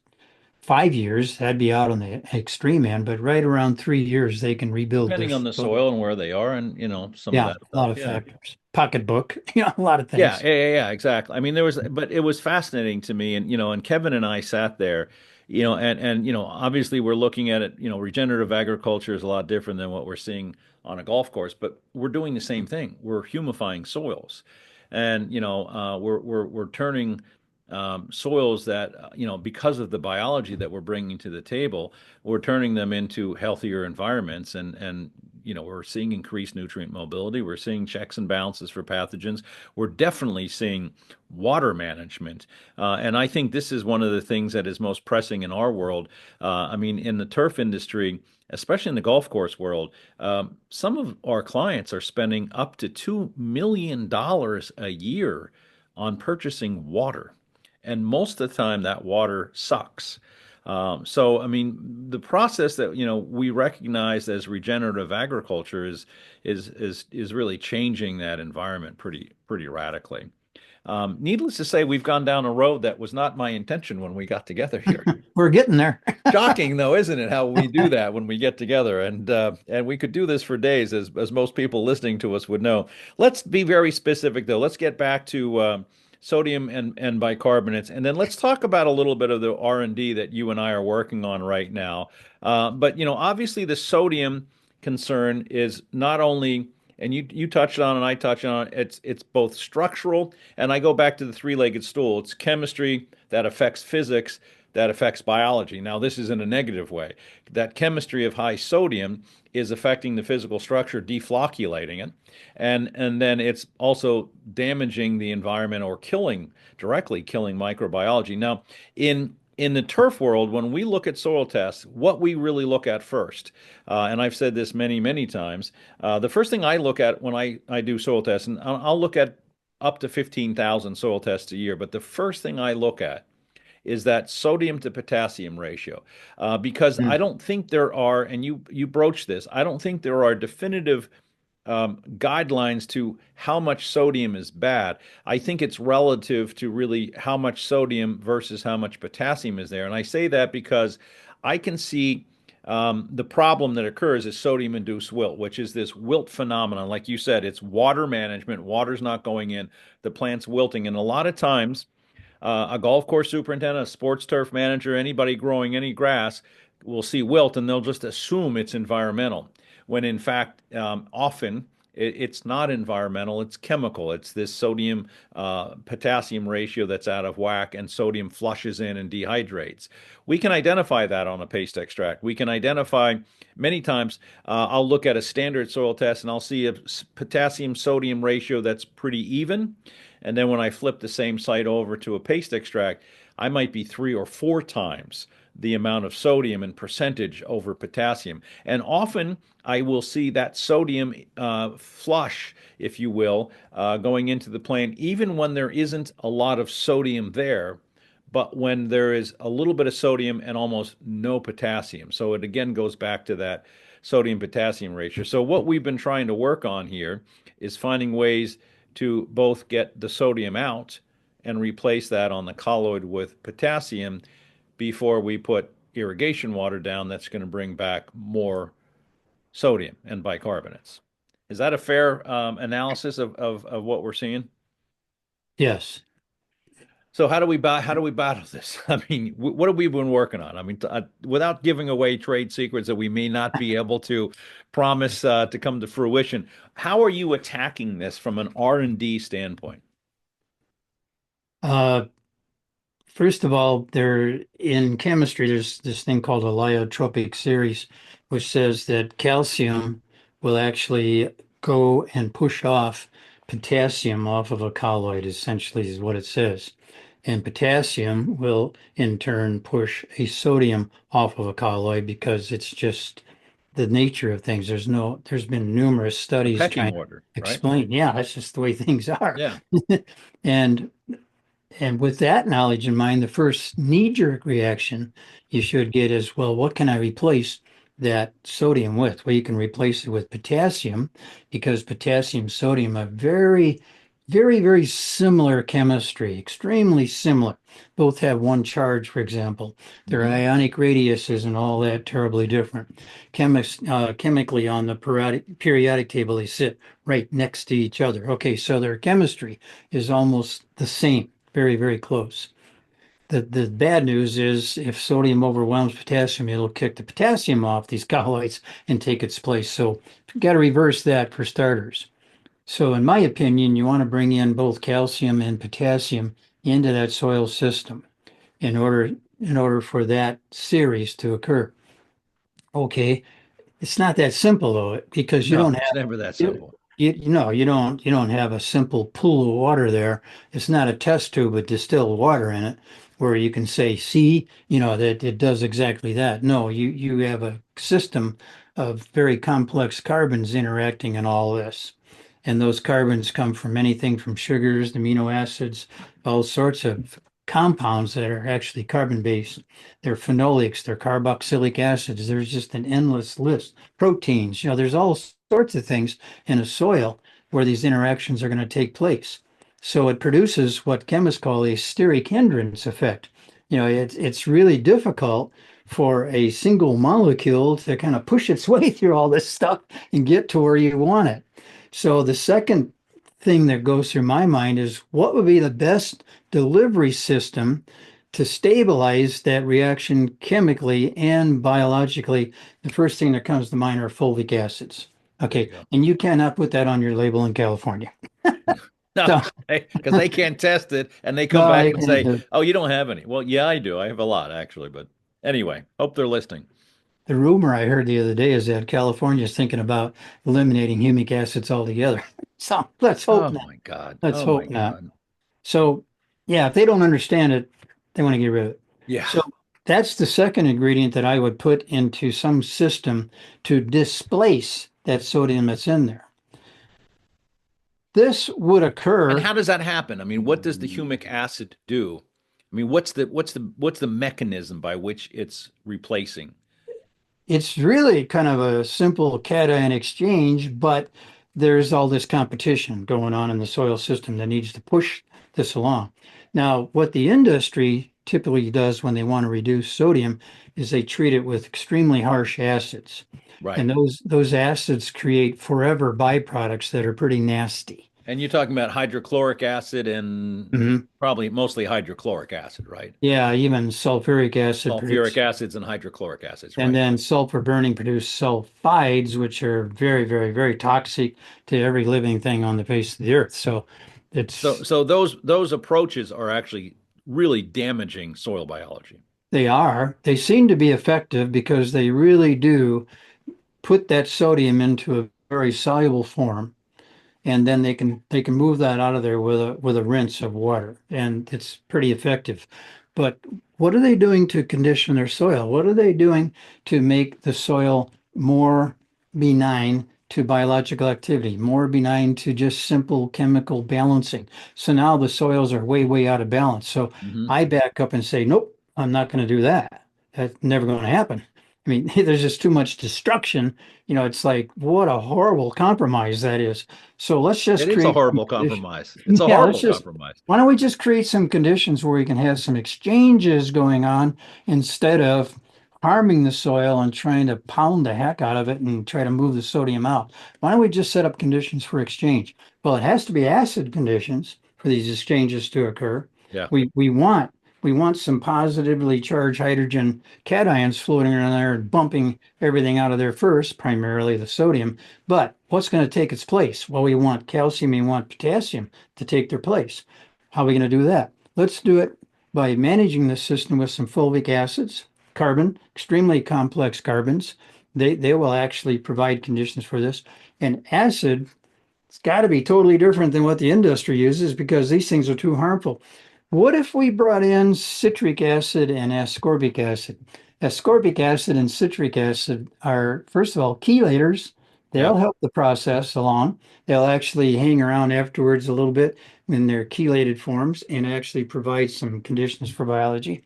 5 years. That'd be out on the extreme end, but right around 3 years, they can rebuild their Depending on the soil. soil and where they are, and some of Yeah, that a lot stuff. of Yeah. factors. Pocketbook, a lot of Yeah, things. yeah, yeah, yeah, exactly. I mean, but it was fascinating to me, and and Kevin and I sat there, and obviously we're looking at it. Regenerative agriculture is a lot different than what we're seeing on a golf course, but we're doing the same thing. We're humifying soils, and we're turning soils that because of the biology that we're bringing to the table, we're turning them into healthier environments, and we're seeing increased nutrient mobility. We're seeing checks and balances for pathogens. We're definitely seeing water management. And I think this is one of the things that is most pressing in our world. I mean, in the turf industry, especially in the golf course world, some of our clients are spending up to $2 million a year on purchasing water. And most of the time, that water sucks. So, I mean, the process that we recognize as regenerative agriculture is really changing that environment pretty radically. Needless to say, we've gone down a road that was not my intention when we got together here. We're getting there. Shocking, though, isn't it, how we do that when we get together? And we could do this for days, as most people listening to us would know. Let's be very specific, though. Let's get back to sodium and bicarbonates, and then let's talk about a little bit of the R&D that you and I are working on right now. But obviously, the sodium concern is not only, and you touched on, and I touched on, it's both structural, and I go back to the three-legged stool. It's chemistry that affects physics that affects biology. Now, this is in a negative way. That chemistry of high sodium is affecting the physical structure, deflocculating it, and then it's also damaging the environment or directly killing microbiology. Now, in the turf world, when we look at soil tests, what we really look at first, and I've said this many, many times, the first thing I look at when I do soil tests, and I'll look at up to 15,000 soil tests a year, but the first thing I look at is that sodium to potassium ratio. Because I Mm. don't think there are, and you broach this, I don't think there are definitive guidelines to how much sodium is bad. I think it's relative to really how much sodium versus how much potassium is there. And I say that because I can see the problem that occurs is sodium-induced wilt, which is this wilt phenomenon. Like you said, it's water management. Water's not going in, the plant's wilting. And a lot of times, a golf course superintendent, a sports turf manager, anybody growing any grass will see wilt and they'll just assume it's environmental. When in fact, often it's not environmental, it's chemical. It's this sodium potassium ratio that's out of whack and sodium flushes in and dehydrates. We can identify that on a paste extract. We can identify many times. I'll look at a standard soil test and I'll see a potassium sodium ratio that's pretty even. And then when I flip the same site over to a paste extract, I might be 3 or 4 times the amount of sodium in percentage over potassium. And often I will see that sodium flush, if you will, going into the plant, even when there isn't a lot of sodium there, but when there is a little bit of sodium and almost no potassium. So it again goes back to that sodium potassium ratio. So what we've been trying to work on here is finding ways to both get the sodium out and replace that on the colloid with potassium before we put irrigation water down that's going to bring back more sodium and bicarbonates. Is that a fair analysis of what we're seeing? Yes. So how do we battle this? I mean, what have we been working on? I mean, without giving away trade secrets that we may not be able to promise to come to fruition, how are you attacking this from an R&D standpoint? Uh, First of all, there in chemistry, there's this thing called a lyotropic series, which says that calcium will actually go and push off potassium off of a colloid, essentially is what it says. And potassium will in turn push a sodium off of a colloid because it's just the nature of things. There's been numerous The studies pecking trying to order, right? explain, yeah, that's just the way things are. Yeah. And and with that knowledge in mind, the first knee-jerk reaction you should get is, well, what can I replace that sodium with? Well, you can replace it with potassium because potassium, sodium are very, very, very similar chemistry, extremely similar. Both have one charge, for example. Their Hmm. ionic radius isn't all that terribly different. Chemically on the periodic table, they sit right next to each other. Okay, so their chemistry is almost the same, very, very close. The bad news is if sodium overwhelms potassium, it'll kick the potassium off these colloids and take its place. So you've got to reverse that for starters. So in my opinion, you want to bring in both calcium and potassium into that soil system in order for that series to occur. Okay, it's not that simple though, because you No, don't it's have never that you, simple. you don't have a simple pool of water there. It's not a test tube with distilled water in it where you can say, see, that it does exactly that. No, you have a system of very complex carbons interacting in all this. And those carbons come from anything from sugars, amino acids, all sorts of compounds that are actually carbon based. They're phenolics, they're carboxylic acids. There's just an endless list. Proteins, there's all sorts of things in a soil where these interactions are going to take place. So it produces what chemists call a steric hindrance effect. It's really difficult for a single molecule to kind of push its way through all this stuff and get to where you want it. So the second thing that goes through my mind is what would be the best delivery system to stabilize that reaction chemically and biologically? The first thing that comes to mind are fulvic acids. There you Okay, go. and you cannot put that on your label in California. No, So, because they can't test it and they come no, back you and can't say, do it. "Oh, you don't have any." Well, yeah, I do. I have a lot actually, but anyway, hope they're listening. The rumor I heard the other day is that California is thinking about eliminating humic acids altogether. So let's hope Oh not. my God. Let's Oh my hope not. God. So, yeah, if they don't understand it, they want to get rid of it. Yeah. So that's the second ingredient that I would put into some system to displace that sodium that's in there. This would And occur. how does that happen? I mean, what does the humic acid do? I mean, what's the mechanism by which it's replacing? It's really kind of a simple cation exchange, but there's all this competition going on in the soil system that needs to push this along. Now, what the industry typically does when they want to reduce sodium is they treat it with extremely harsh acids. Right. And those acids create forever byproducts that are pretty nasty. And you're talking about hydrochloric acid and Mhm. probably mostly hydrochloric acid, right? Yeah, even sulfuric acid Sulfuric produces. acids and hydrochloric acids, And right? then sulfur burning produce sulfides, which are very, very, very toxic to every living thing on the face of the earth. So So it's so those approaches are actually really damaging soil biology. they seem to be effective because they really do put that sodium into a very soluble form, and then they can move that out of there with a rinse of water, and it's pretty effective. But what are they doing to condition their soil? What are they doing to make the soil more benign to biological activity, more benign to just simple chemical balancing? So now the soils are way, way out of balance. So Hmm. I back up and say, nope, I'm not going to do that. That's never going to happen. I mean, there's just too much destruction. It's like, what a horrible compromise that is. So let's just It is a create some horrible conditions. compromise. It's a Yeah, let's horrible just, compromise. why don't we just create some conditions where we can have some exchanges going on instead of harming the soil and trying to pound the heck out of it and try to move the sodium out? Why don't we just set up conditions for exchange? Well, it has to be acid conditions for these exchanges to occur. Yeah. We want some positively charged hydrogen cations floating around there and bumping everything out of there first, primarily the sodium. But what's going to take its place? Well, we want calcium, we want potassium to take their place. How are we going to do that? Let's do it by managing the system with some fulvic acids, carbon, extremely complex carbons. They will actually provide conditions for this. And acid, it's got to be totally different than what the industry uses because these things are too harmful. What if we brought in citric acid and ascorbic acid? Ascorbic acid and citric acid are, first of all, chelators. Yeah. They'll help the process along. They'll actually hang around afterwards a little bit in their chelated forms and actually provide some conditions for biology.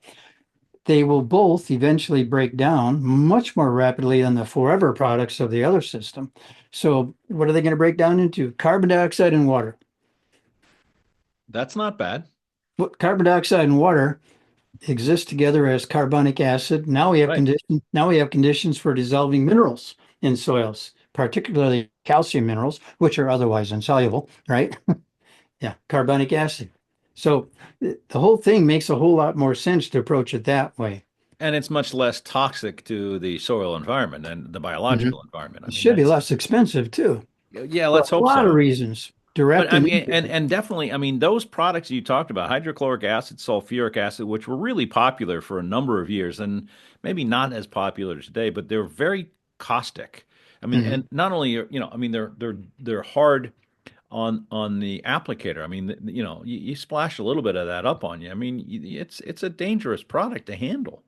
They will both eventually break down much more rapidly than the forever products of the other system. So, what are they going to break down into? Carbon dioxide and water. That's not bad. What carbon dioxide and water exist together as carbonic acid. Right. Now we have conditions for dissolving minerals in soils, particularly calcium minerals, which are otherwise insoluble, right? Yeah, carbonic acid. So the whole thing makes a whole lot more sense to approach it that way. And it's much less toxic to the soil environment and the Mhm. biological environment. I It mean, should be that's less expensive too, yeah, for let's a hope lot of so. reasons, But direct I and mean, and indirect. and definitely, I mean, those products you talked about, hydrochloric acid, sulfuric acid, which were really popular for a number of years, and maybe not as popular today, but they're very caustic. I mean, Mhm. and not only, I mean, they're hard on the applicator. I mean, you splash a little bit of that up on you. I mean, it's a dangerous product to handle.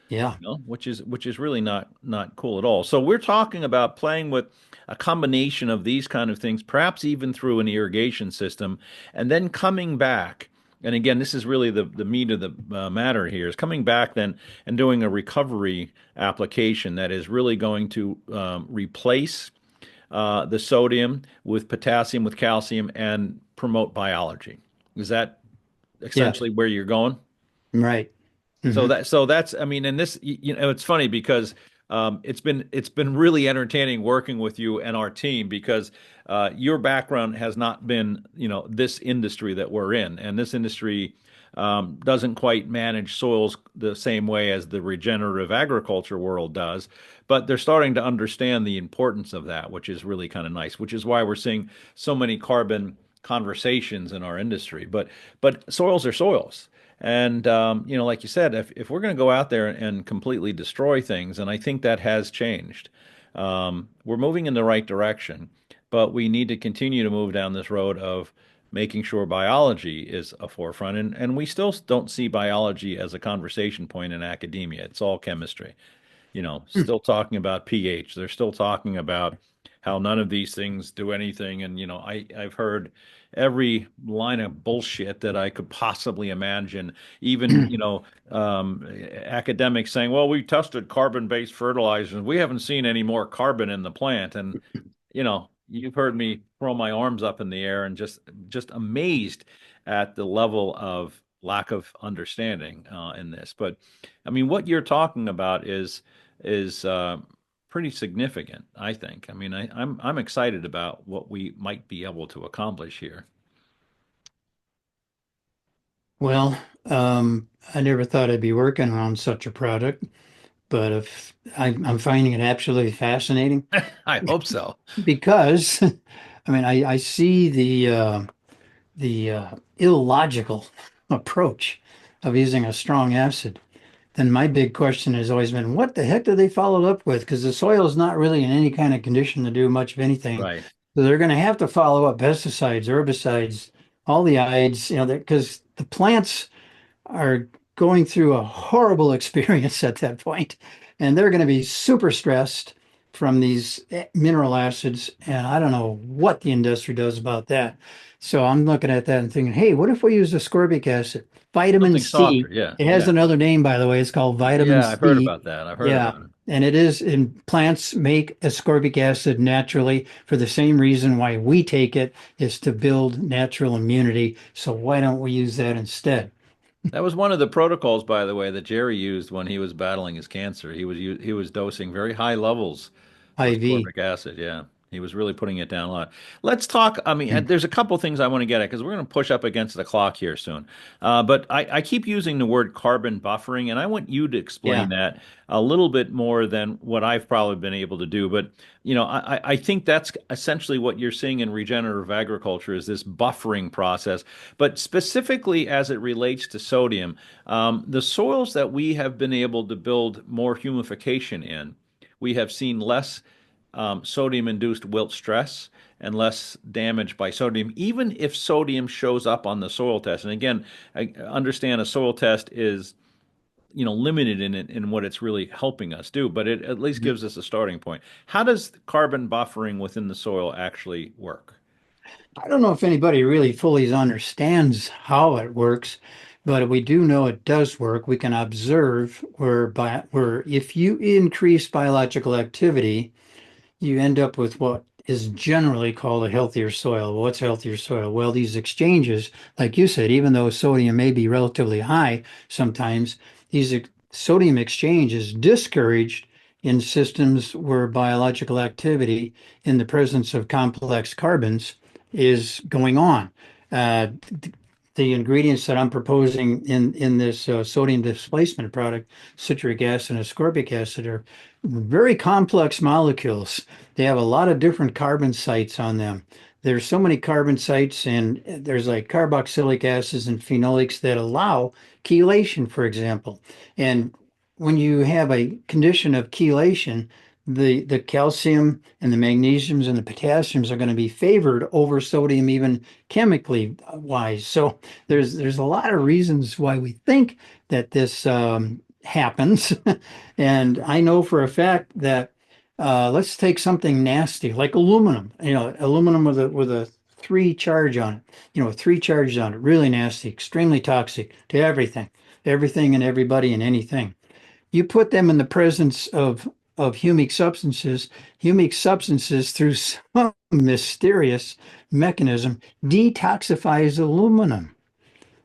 Yeah. Which is really not cool at all. So we're talking about playing with a combination of these kind of things, perhaps even through an irrigation system, and then coming back. And again, this is really the meat of the matter here is coming back then and doing a recovery application that is really going to replace the sodium with potassium, with calcium, and promote biology. Is that Yeah, essentially where you're going? right. So Hmm. that's I mean, and this it's funny because it's been really entertaining working with you and our team because your background has not been this industry that we're in, and this industry doesn't quite manage soils the same way as the regenerative agriculture world does, but they're starting to understand the importance of that, which is really kind of nice. Which is why we're seeing so many carbon conversations in our industry. But soils are soils. And like you said, if we're going to go out there and completely destroy things, and I think that has changed, we're moving in the right direction, but we need to continue to move down this road of making sure biology is a forefront. And we still don't see biology as a conversation point in academia. It's all chemistry, still talking about pH. They're still talking about how none of these things do anything. And, I've heard every line of bullshit that I could possibly imagine, even, academics saying, well, we tested carbon-based fertilizers. We haven't seen any more carbon in the plant. And you've heard me throw my arms up in the air and just amazed at the level of lack of understanding in this. But I mean, what you're talking about is pretty significant, I think. I mean, I'm excited about what we might be able to accomplish here. Well, I never thought I'd be working on such a product, but if I'm finding it absolutely fascinating I hope so. because, I mean, I see the illogical approach of using a strong acid. Then my big question has always been, what the heck do they follow it up with? Because the soil is not really in any kind of condition to do much of anything. Right. So they're going to have to follow up pesticides, herbicides, all the ides, because the plants are going through a horrible experience at that point, and they're going to be super stressed from these mineral acids. And I don't know what the industry does about that. So I'm looking at that and thinking, hey, what if we use ascorbic acid, vitamin Something C? softer. Yeah. It has Yeah. another name, by the way. It's called vitamin Yeah. I've heard C. about that. I've heard Yeah. about it. And it is in plants make ascorbic acid naturally for the same reason why we take it is to build natural immunity. So why don't we use that instead? That was one of the protocols, by the way, that Jerry used when he was battling his cancer. He was dosing very high levels of IV. ascorbic acid. Yeah, he was really putting it down a lot. Let's talk. I mean, there's a couple things I want to get at because we're going to push up against the clock here soon. But I keep using the word carbon buffering, and I want you to explain Yeah. that a little bit more than what I've probably been able to do. But I think that's essentially what you're seeing in regenerative agriculture is this buffering process. But specifically as it relates to sodium, the soils that we have been able to build more humification in, we have seen less sodium-induced wilt stress and less damage by sodium, even if sodium shows up on the soil test. And again, I understand a soil test is limited in what it's really helping us do, but it at least gives us a starting point. How does carbon buffering within the soil actually work? I don't know if anybody really fully understands how it works, but we do know it does work. We can observe where if you increase biological activity, you end up with what is generally called a healthier soil. Well, what's healthier soil? Well, these exchanges, like you said, even though sodium may be relatively high sometimes, sodium exchange is discouraged in systems where biological activity in the presence of complex carbons is going on. Uh, the ingredients that I'm proposing in this sodium displacement product, citric acid and ascorbic acid, are very complex molecules. They have a lot of different carbon sites on them. There's so many carbon sites, and there's like carboxylic acids and phenolics that allow chelation, for example. And when you have a condition of chelation, the calcium and the magnesiums and the potassiums are going to be favored over sodium, even chemically wise. So there's a lot of reasons why we think that this happens. And I know for a fact that let's take something nasty like aluminum, aluminum with a three charge on it, three charges on it, really nasty, extremely toxic to everything and everybody and anything. You put them in the presence of humic substances through some mysterious mechanism detoxifies aluminum.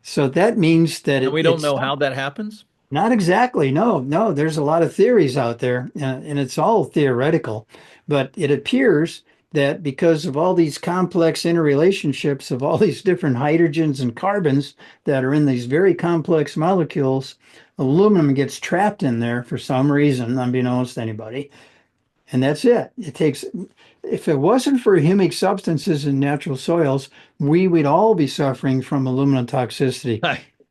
So that means that And we don't it's know how that happens. not exactly. No, no, there's a lot of theories out there, and it's all theoretical. But it appears that because of all these complex interrelationships of all these different hydrogens and carbons that are in these very complex molecules, aluminum gets trapped in there for some reason, unbeknownst to anybody. And that's it. It takes, if it wasn't for humic substances in natural soils, we would all be suffering from aluminum toxicity.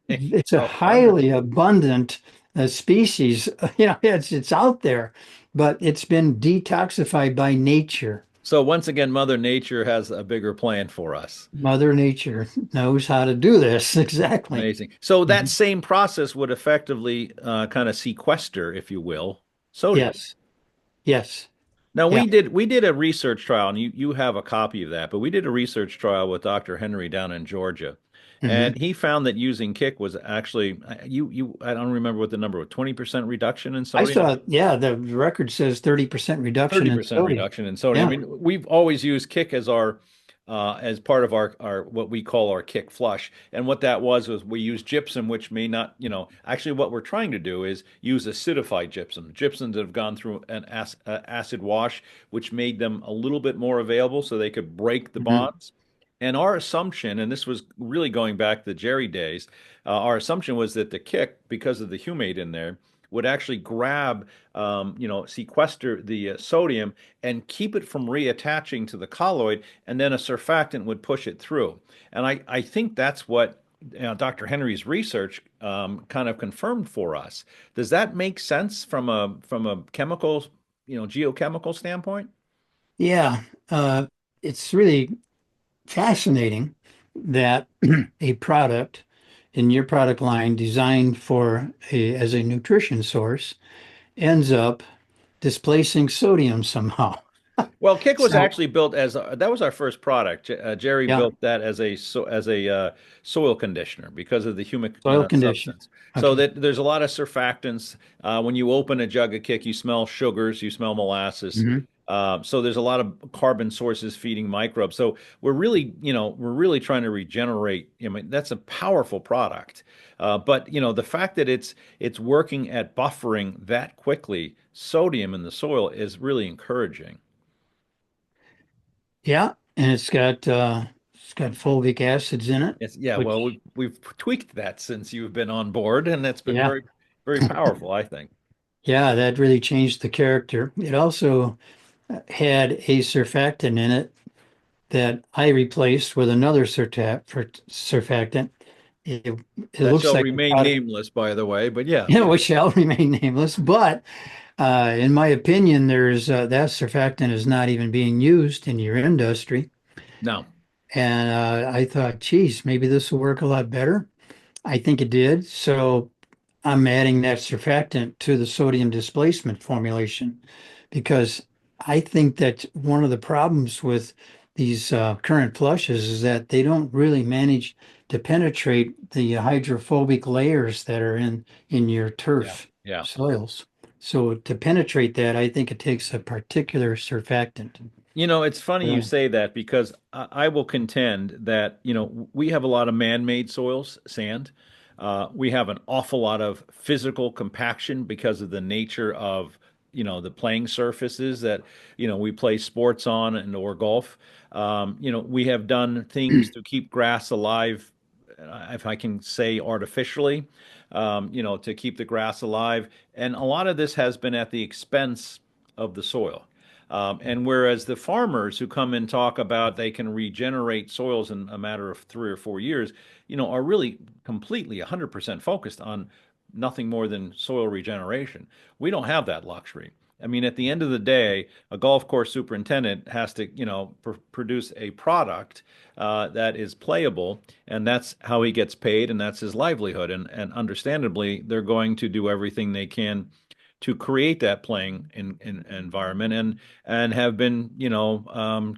It's a Oh, 100. highly abundant species. You know, it's out there, but it's been detoxified by nature. So once again, Mother Nature has a bigger plan for us. Mother Nature knows how to do this. Exactly. Amazing. So that Mhm. same process would effectively kind of sequester, if you will, sodium. Yes. Yes. Now Yeah. we did a research trial, and you have a copy of that, but we did a research trial with Dr. Henry down in Georgia, Hmm. and he found that using kick was actually you I don't remember what the number was, 20% reduction in I sodium. saw, yeah, the record says 30% reduction in 30% sodium. reduction in sodium. I Yeah. mean, we've always used kick as our as part of our what we call our kick flush. And what that was we use gypsum, which may not, actually what we're trying to do is use acidified gypsum. Gypsums that have gone through an acid wash, which made them a little bit more available so they could break the Mhm. bonds. And our assumption, and this was really going back to the Jerry days, our assumption was that the kick, because of the humate in there, would actually grab, sequester the sodium and keep it from reattaching to the colloid, and then a surfactant would push it through. And I think that's what Dr. Henry's research kind of confirmed for us. Does that make sense from a chemical, geochemical standpoint? Yeah. It's really fascinating that a product in your product line designed for as a nutrition source ends up displacing sodium somehow. Well, Kick was So, actually built as that was our first product. Jerry yeah, built that as a soil conditioner because of the humic soil condition. substance. So Okay. that there's a lot of surfactants. When you open a jug of Kick, you smell sugars, you smell molasses. Hmm. So there's a lot of carbon sources feeding microbes. So we're really trying to regenerate. I mean, that's a powerful product. But the fact that it's working at buffering that quickly sodium in the soil is really encouraging. Yeah, and it's got fulvic acids in it, Yeah, well, which we've tweaked that since you've been on board, and that's been yeah, very, very powerful, I think. yeah, that really changed the character. It also had a surfactant in it that I replaced with another surfactant. It, it That looks shall like the remain product, nameless, by the way, but yeah. which shall remain nameless. But in my opinion, there's that surfactant is not even being used in your industry. No. And I thought, geez, maybe this will work a lot better. I think it did. So I'm adding that surfactant to the sodium displacement formulation because I think that one of the problems with these current flushes is that they don't really manage to penetrate the hydrophobic layers that are in your Yeah. turf Yeah. soils. So to penetrate that, I think it takes a particular surfactant. It's funny you Yeah. say that because I will contend that, we have a lot of man-made soils, sand. We have an awful lot of physical compaction because of the nature of, the playing surfaces that, we play sports on and or golf. We have done things to keep grass alive, if I can say artificially, to keep the grass alive. And a lot of this has been at the expense of the soil. And whereas the farmers who come and talk about they can regenerate soils in a matter of 3 or 4 years, are really completely 100% focused on nothing more than soil regeneration. We don't have that luxury. I mean, at the end of the day, a golf course superintendent has to, produce a product that is playable, and that's how he gets paid, and that's his livelihood. And understandably, they're going to do everything they can to create that playing in environment and have been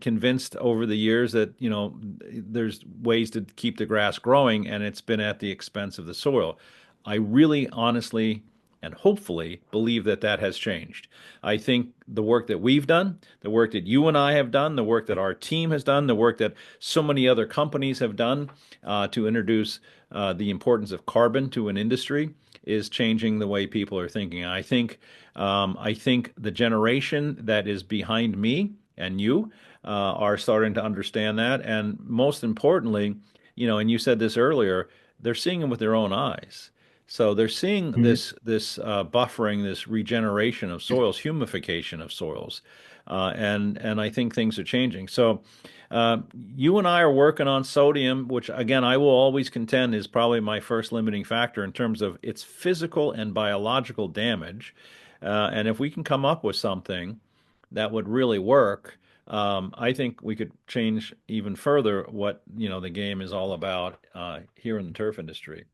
convinced over the years that there's ways to keep the grass growing and it's been at the expense of the soil. I really honestly and hopefully believe that that has changed. I think the work that we've done, the work that you and I have done, the work that our team has done, the work that so many other companies have done to introduce the importance of carbon to an industry is changing the way people are thinking. I think the generation that is behind me and you are starting to understand that, and most importantly, and you said this earlier, they're seeing it with their own eyes. So they're seeing Mhm. this buffering, this regeneration of soils, humification of soils, and I think things are changing. So you and I are working on sodium, which again I will always contend is probably my first limiting factor in terms of its physical and biological damage. And if we can come up with something that would really work, I think we could change even further what the game is all about here in the turf industry.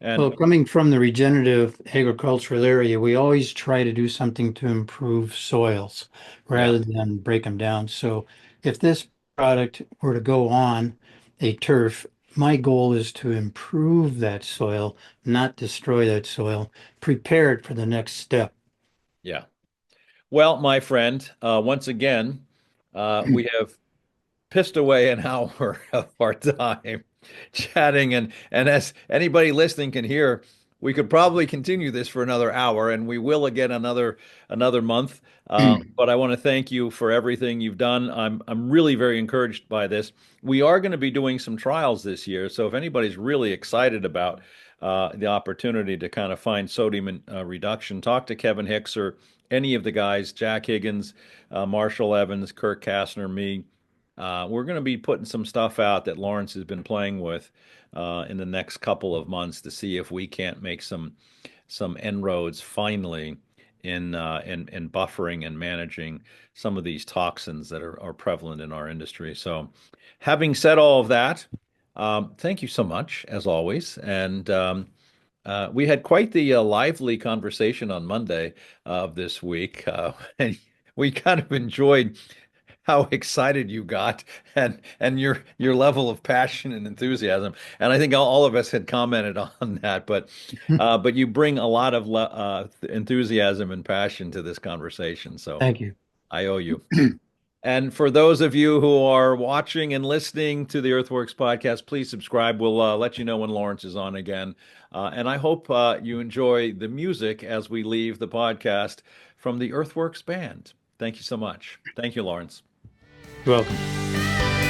Well, And coming from the regenerative agricultural area, we always try to do something to improve soils yeah, rather than break them down. So if this product were to go on a turf, my goal is to improve that soil, not destroy that soil, prepare it for the next step. yeah. Well, my friend, once again, we have pissed away an hour of our time chatting, and as anybody listening can hear, we could probably continue this for another hour, and we will again another month. But I want to thank you for everything you've done. I'm really very encouraged by this. We are going to be doing some trials this year, so if anybody's really excited about the opportunity to kind of find sodium reduction, talk to Kevin Hicks or any of the guys, Jack Higgins, Marshall Evans, Kirk Kastner, me. We're going to be putting some stuff out that Lawrence has been playing with in the next couple of months to see if we can't make some inroads finally in buffering and managing some of these toxins that are prevalent in our industry. So, having said all of that, thank you so much as always, and we had quite the lively conversation on Monday of this week, and we kind of enjoyed how excited you got and your level of passion and enthusiasm. And I think all of us had commented on that, but you bring a lot of enthusiasm and passion to this conversation. So Thank you. I owe you. And for those of you who are watching and listening to the EarthWorks podcast, please subscribe. We'll let you know when Lawrence is on again. And I hope you enjoy the music as we leave the podcast from the EarthWorks band. Thank you so much. Thank you, Lawrence. You're welcome.